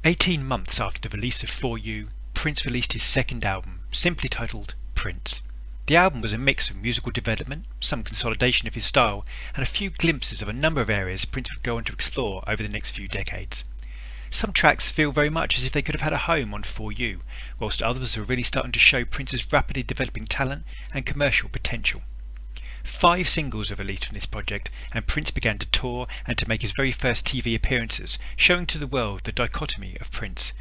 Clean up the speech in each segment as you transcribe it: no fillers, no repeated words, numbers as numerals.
18 months after the release of For You, Prince released his second album, simply titled Prince. The album was a mix of musical development, some consolidation of his style, and a few glimpses of a number of areas Prince would go on to explore over the next few decades. Some tracks feel very much as if they could have had a home on For You, whilst others are really starting to show Prince's rapidly developing talent and commercial potential. 5 singles were released from this project, and Prince began to tour and to make his very first TV appearances, showing to the world the dichotomy of Prince.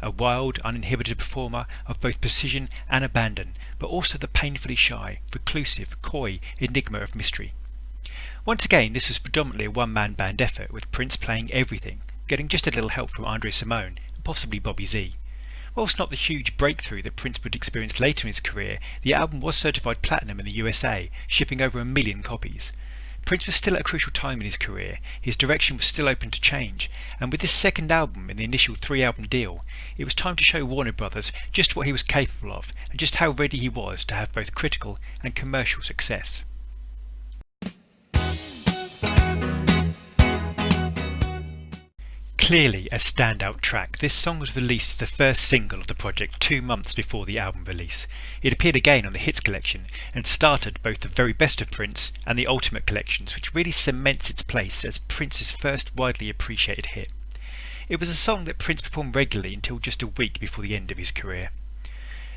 A wild, uninhibited performer of both precision and abandon, but also the painfully shy, reclusive, coy enigma of mystery. Once again, this was predominantly a one-man band effort, with Prince playing everything, getting just a little help from Andre Simone and possibly Bobby Z. Whilst not the huge breakthrough that Prince would experience later in his career, the album was certified platinum in the USA, shipping over 1 million copies. Prince was still at a crucial time in his career, his direction was still open to change, and with this second album in the initial 3-album deal, it was time to show Warner Brothers just what he was capable of, and just how ready he was to have both critical and commercial success. Clearly a standout track, this song was released as the first single of the project 2 months before the album release. It appeared again on the Hits collection and started both the very best of Prince and the Ultimate collections, which really cements its place as Prince's first widely appreciated hit. It was a song that Prince performed regularly until just a week before the end of his career.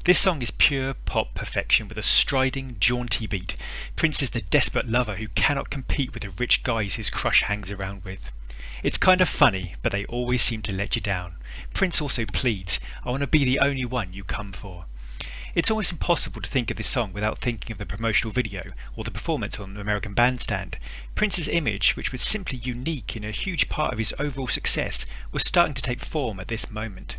This song is pure pop perfection with a striding, jaunty beat. Prince is the desperate lover who cannot compete with the rich guys his crush hangs around with. It's kind of funny, but they always seem to let you down. Prince also pleads, "I want to be the only one you come for." It's almost impossible to think of this song without thinking of the promotional video or the performance on the American Bandstand. Prince's image, which was simply unique and a huge part of his overall success, was starting to take form at this moment.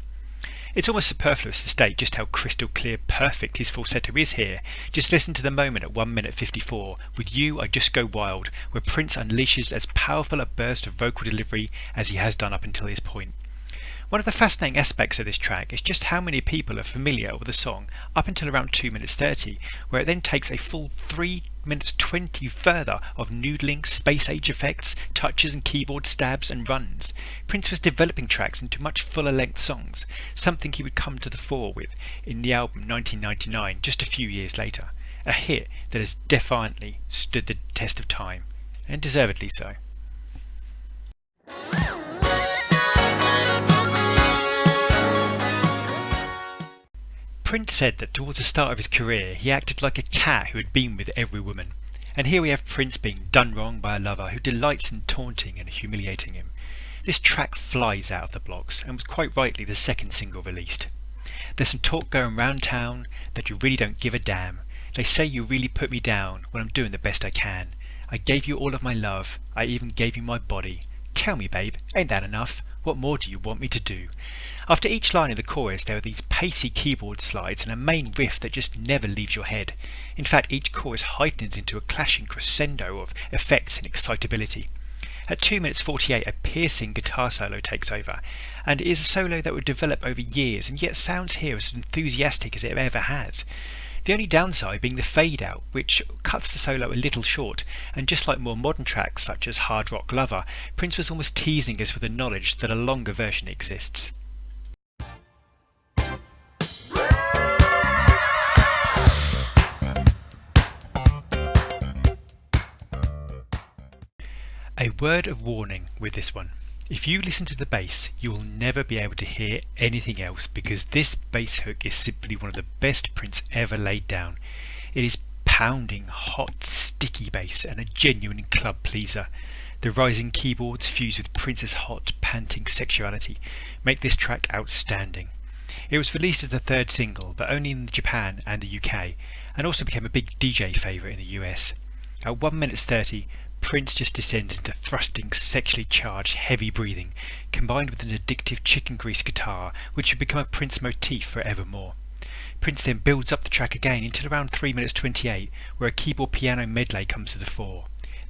It's almost superfluous to state just how crystal clear perfect his falsetto is here. Just listen to the moment at 1 minute 54, "With You I Just Go Wild," where Prince unleashes as powerful a burst of vocal delivery as he has done up until this point. One of the fascinating aspects of this track is just how many people are familiar with the song up until around 2 minutes 30, where it then takes a full 3 minutes 20 further of noodling, space-age effects, touches and keyboard stabs and runs. Prince was developing tracks into much fuller length songs, something he would come to the fore with in the album 1999, just a few years later. A hit that has defiantly stood the test of time, and deservedly so. Prince said that towards the start of his career he acted like a cat who had been with every woman, and here we have Prince being done wrong by a lover who delights in taunting and humiliating him. This track flies out of the blocks and was quite rightly the second single released. There's some talk going round town that you really don't give a damn. They say you really put me down when I'm doing the best I can. I gave you all of my love, I even gave you my body. Tell me, babe, ain't that enough? What more do you want me to do? After each line of the chorus there are these pacey keyboard slides and a main riff that just never leaves your head. In fact, each chorus heightens into a clashing crescendo of effects and excitability. At 2 minutes 48 a piercing guitar solo takes over, and it is a solo that would develop over years and yet sounds here as enthusiastic as it ever has. The only downside being the fade out, which cuts the solo a little short, and just like more modern tracks such as Hard Rock Lover, Prince was almost teasing us with the knowledge that a longer version exists. A word of warning with this one. If you listen to the bass, you will never be able to hear anything else because this bass hook is simply one of the best Prince ever laid down. It is pounding, hot, sticky bass and a genuine club pleaser. The rising keyboards fused with Prince's hot, panting sexuality make this track outstanding. It was released as the 3rd single, but only in Japan and the UK, and also became a big DJ favourite in the US. At 1 minute 30, Prince just descends into thrusting, sexually charged, heavy breathing, combined with an addictive chicken grease guitar, which would become a Prince motif forevermore. Prince then builds up the track again until around 3 minutes 28, where a keyboard piano medley comes to the fore.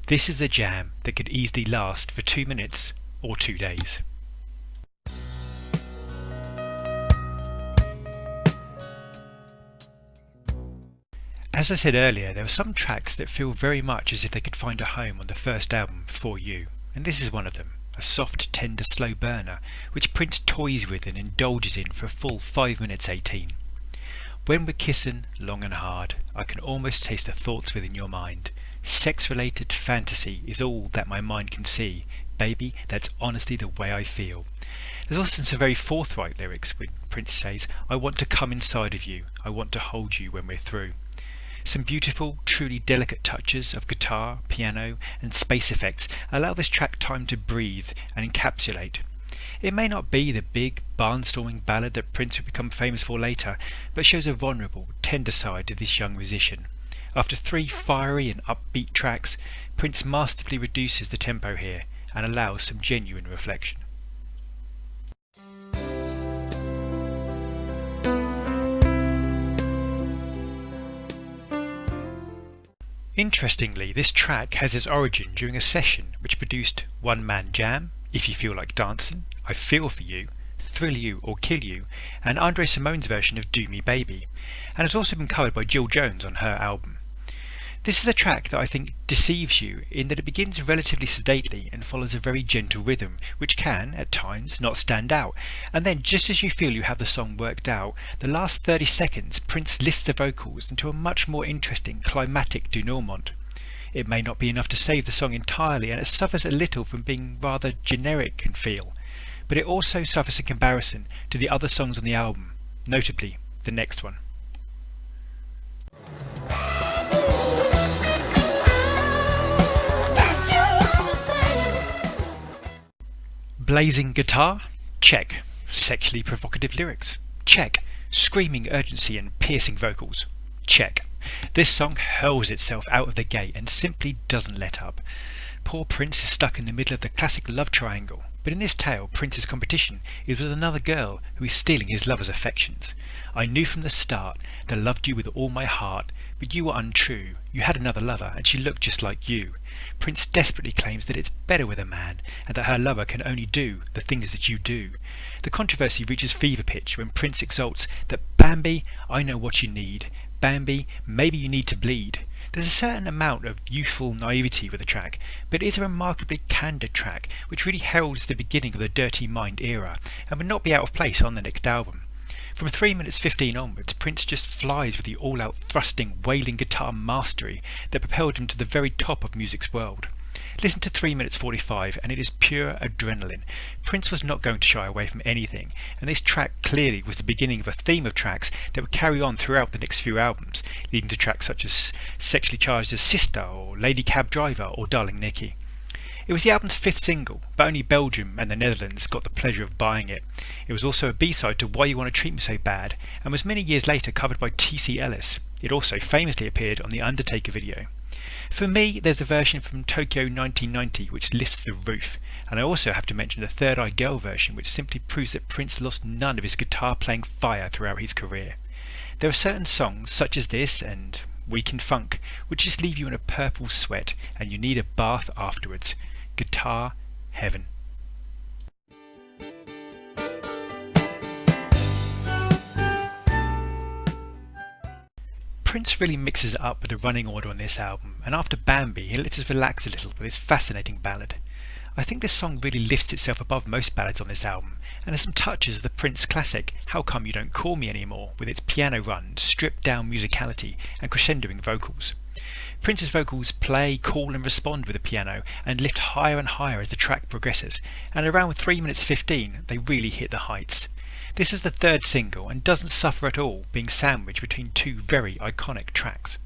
This is the jam that could easily last for 2 minutes or 2 days. As I said earlier, there are some tracks that feel very much as if they could find a home on the first album, For You, and this is one of them. a soft, tender, slow burner, which Prince toys with and indulges in for a full 5 minutes 18. When we're kissing long and hard, I can almost taste the thoughts within your mind. Sex-related fantasy is all that my mind can see. Baby, that's honestly the way I feel. There's also some very forthright lyrics when Prince says, I want to come inside of you, I want to hold you when we're through. Some beautiful, truly delicate touches of guitar, piano and space effects allow this track time to breathe and encapsulate. It may not be the big, barnstorming ballad that Prince would become famous for later, but shows a vulnerable, tender side to this young musician. After 3 fiery and upbeat tracks, Prince masterfully reduces the tempo here and allows some genuine reflection. Interestingly, this track has its origin during a session which produced One Man Jam, If You Feel Like Dancing, I Feel For You, Thrill You or Kill You, and Andre Simone's version of Do Me Baby, and has also been covered by Jill Jones on her album. This is a track that I think deceives you in that it begins relatively sedately and follows a very gentle rhythm, which can, at times, not stand out, and then just as you feel you have the song worked out, the last 30 seconds Prince lifts the vocals into a much more interesting climatic denouement. It may not be enough to save the song entirely, and it suffers a little from being rather generic in feel, but it also suffers in comparison to the other songs on the album, notably the next one. Blazing guitar? Check. Sexually provocative lyrics? Check. Screaming urgency and piercing vocals? Check. This song hurls itself out of the gate and simply doesn't let up. Poor Prince is stuck in the middle of the classic love triangle, but in this tale Prince's competition is with another girl who is stealing his lover's affections. I knew from the start that I loved you with all my heart, but you were untrue. You had another lover and she looked just like you. Prince desperately claims that it's better with a man and that her lover can only do the things that you do. The controversy reaches fever pitch when Prince exults that Bambi, I know what you need. Bambi, maybe you need to bleed. There's a certain amount of youthful naivety with the track, but it is a remarkably candid track which really heralds the beginning of the Dirty Mind era and would not be out of place on the next album. From 3 minutes 15 onwards, Prince just flies with the all-out thrusting, wailing guitar mastery that propelled him to the very top of music's world. Listen to 3 minutes 45 and it is pure adrenaline. Prince was not going to shy away from anything, and this track clearly was the beginning of a theme of tracks that would carry on throughout the next few albums, leading to tracks such as Sexually Charged as Sister or Lady Cab Driver or Darling Nikki. It was the album's 5th single, but only Belgium and the Netherlands got the pleasure of buying it. It was also a B-side to Why You Want to Treat Me So Bad, and was many years later covered by T.C. Ellis. It also famously appeared on the Undertaker video. For me, there's a version from Tokyo 1990 which lifts the roof, and I also have to mention the Third Eye Girl version, which simply proves that Prince lost none of his guitar-playing fire throughout his career. There are certain songs, such as this and Weak in Funk, which just leave you in a purple sweat and you need a bath afterwards. Guitar heaven. Prince really mixes it up with the running order on this album, and after Bambi he lets us relax a little with his fascinating ballad. I think this song really lifts itself above most ballads on this album, and has some touches of the Prince classic How Come You Don't Call Me Anymore, with its piano run, stripped down musicality and crescendoing vocals. Prince's vocals play, call and respond with the piano and lift higher and higher as the track progresses, and around 3 minutes 15 they really hit the heights. This is the 3rd single and doesn't suffer at all, being sandwiched between 2 very iconic tracks.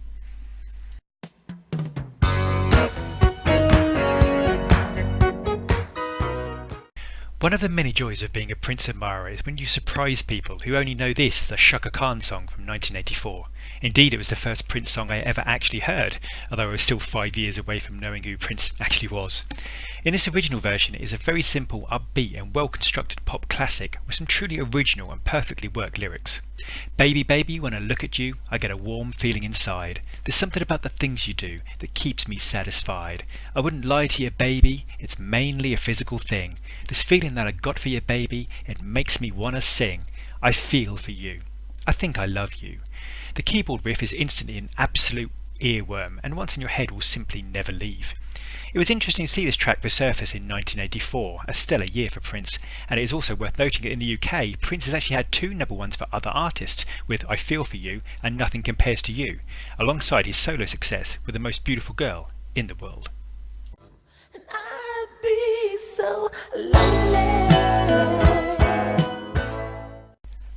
One of the many joys of being a Prince admirer is when you surprise people who only know this as the Shaka Khan song from 1984. Indeed, it was the first Prince song I ever actually heard, although I was still 5 years away from knowing who Prince actually was. In this original version, it is a very simple, upbeat and well-constructed pop classic with some truly original and perfectly worked lyrics. Baby, baby, when I look at you, I get a warm feeling inside. There's something about the things you do that keeps me satisfied. I wouldn't lie to you, baby, it's mainly a physical thing. This feeling that I got for you, baby, it makes me wanna sing. I feel for you. I think I love you. The keyboard riff is instantly an absolute earworm, and once in your head will simply never leave. It was interesting to see this track resurface in 1984, a stellar year for Prince, and it is also worth noting that in the UK, Prince has actually had 2 #1s for other artists, with I Feel For You and Nothing Compares To You, alongside his solo success with The Most Beautiful Girl in the World. I'd be so lonely.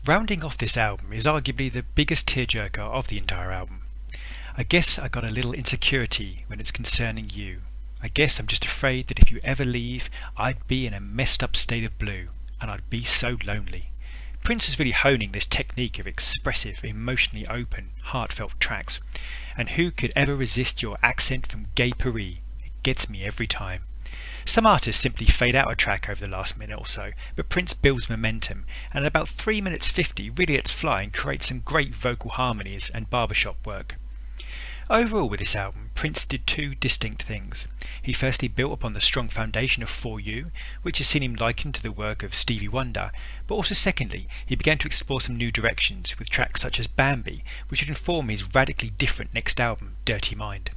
Rounding off this album is arguably the biggest tearjerker of the entire album. I guess I got a little insecurity when it's concerning you. I guess I'm just afraid that if you ever leave, I'd be in a messed up state of blue, and I'd be so lonely. Prince was really honing this technique of expressive, emotionally open, heartfelt tracks. And who could ever resist your accent from Gay Paris? It gets me every time. Some artists simply fade out a track over the last minute or so, but Prince builds momentum, and at about 3 minutes 50 really lets fly and creates some great vocal harmonies and barbershop work. Overall with this album, Prince did 2 distinct things. He firstly built upon the strong foundation of For You, which has seen him likened to the work of Stevie Wonder, but also secondly, he began to explore some new directions with tracks such as Bambi, which would inform his radically different next album, Dirty Mind.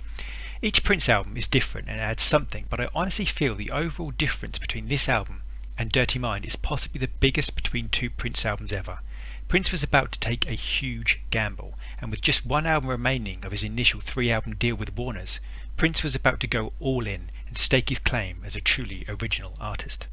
Each Prince album is different and adds something, but I honestly feel the overall difference between this album and Dirty Mind is possibly the biggest between 2 Prince albums ever. Prince was about to take a huge gamble, and with just 1 album remaining of his initial 3-album deal with Warner's, Prince was about to go all in and stake his claim as a truly original artist.